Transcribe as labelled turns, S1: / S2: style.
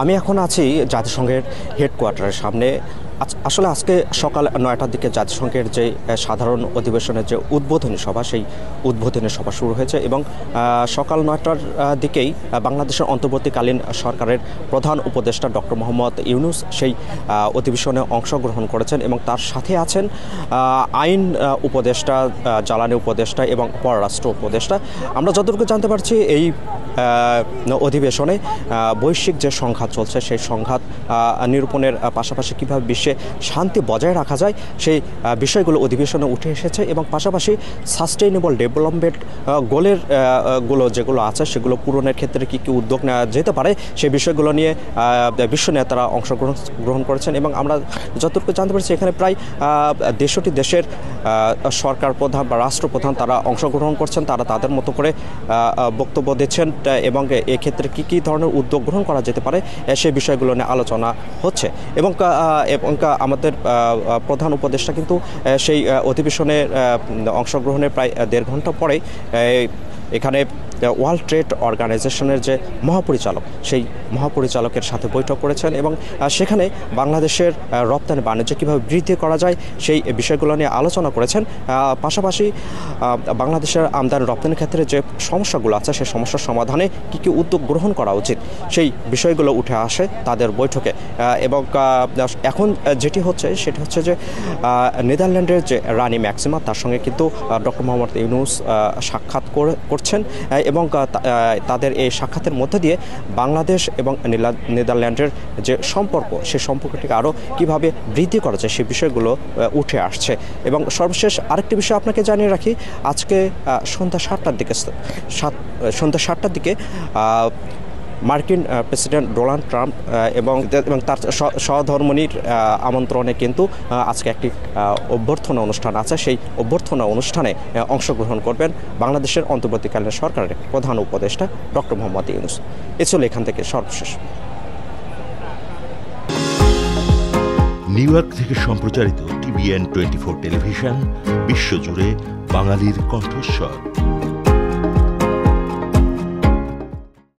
S1: আমি এখন আছি জাতিসংঘের হেডকোয়ার্টারের সামনে। আসলে আজকে সকাল ৯টার দিকে জাতিসংঘের যে সাধারণ অধিবেশনের যে উদ্বোধনী সভা, সেই উদ্বোধনী সভা শুরু হয়েছে এবং সকাল ৯টার দিকেই বাংলাদেশের অন্তর্বর্তীকালীন সরকারের প্রধান উপদেষ্টা ডক্টর মোহাম্মদ ইউনূস সেই অধিবেশনে অংশগ্রহণ করেছেন এবং তার সাথে আছেন আইন উপদেষ্টা, জ্বালানি উপদেষ্টা এবং পররাষ্ট্র উপদেষ্টা। আমরা যতটুকু জানতে পারছি এই অধিবেশনে বৈশ্বিক যে সংঘাত চলছে সেই সংঘাত নিরূপণের পাশাপাশি কীভাবে বিশ্বে শান্তি বজায় রাখা যায় সেই বিষয়গুলো অধিবেশনে উঠে এসেছে এবং পাশাপাশি সাস্টেইনেবল ডেভেলপমেন্ট যেগুলো আছে সেগুলো পূরণের ক্ষেত্রে কী কী উদ্যোগ নেওয়া যেতে পারে সেই বিষয়গুলো নিয়ে বিশ্ব নেতারা অংশগ্রহণ করেছেন এবং আমরা যতটুকু জানতে পারছি এখানে প্রায় ৬৩ দেশের সরকার প্রধান বা রাষ্ট্রপ্রধান তারা অংশগ্রহণ করছেন। তারা তাদের মতো করে বক্তব্য দিচ্ছেন এবং এক্ষেত্রে কী কী ধরনের উদ্যোগ গ্রহণ করা যেতে পারে সেই বিষয়গুলো নিয়ে আলোচনা হচ্ছে এবং আমাদের প্রধান উপদেষ্টা কিন্তু সেই অধিবেশনে অংশগ্রহণের প্রায় ১.৫ ঘন্টা পরে এখানে ওয়ার্ল্ড ট্রেড অর্গানাইজেশনের যে মহাপরিচালক সেই মহাপরিচালকের সাথে বৈঠক করেছেন এবং সেখানে বাংলাদেশের রপ্তানি বাণিজ্য কীভাবে বৃদ্ধি করা যায় সেই বিষয়গুলো নিয়ে আলোচনা করেছেন। পাশাপাশি বাংলাদেশের আমদানি রপ্তানির ক্ষেত্রে যে সমস্যাগুলো আছে সেই সমস্যার সমাধানে কী কী উদ্যোগ গ্রহণ করা উচিত সেই বিষয়গুলো উঠে আসে তাদের বৈঠকে। এবং এখন যেটি হচ্ছে সেটি হচ্ছে যে নেদারল্যান্ডের যে রানী ম্যাক্সিমা তার সঙ্গে কিন্তু ডক্টর মোহাম্মদ ইউনূস সাক্ষাৎ করছেন এবং তাদের এই সাক্ষাতের মধ্যে দিয়ে বাংলাদেশ এবং নেদারল্যান্ডের যে সম্পর্ক সেই সম্পর্কটিকে আরও কীভাবে বৃদ্ধি করা যায় সেই বিষয়গুলো উঠে আসছে। এবং সর্বশেষ আরেকটি বিষয় আপনাকে জানিয়ে রাখি, আজকে সন্ধ্যা ৭টার দিকে মার্কিন প্রেসিডেন্ট ডোনাল্ড ট্রাম্প এবং তার সহধর্মিণীর আমন্ত্রণে কিন্তু আজকে একটি অভ্যর্থনা অনুষ্ঠান আছে। সেই অভ্যর্থনা অনুষ্ঠানে অংশগ্রহণ করবেন বাংলাদেশের অন্তর্বর্তীকালীন সরকারের প্রধান উপদেষ্টা ডক্টর মোহাম্মদ ইউনূস। এ ছিল এখান থেকে সর্বশেষ।
S2: নিউ ইয়র্ক থেকে সম্প্রচারিত TVN 24 টেলিভিশন বিশ্বজুড়ে বাঙালির কণ্ঠস্বর।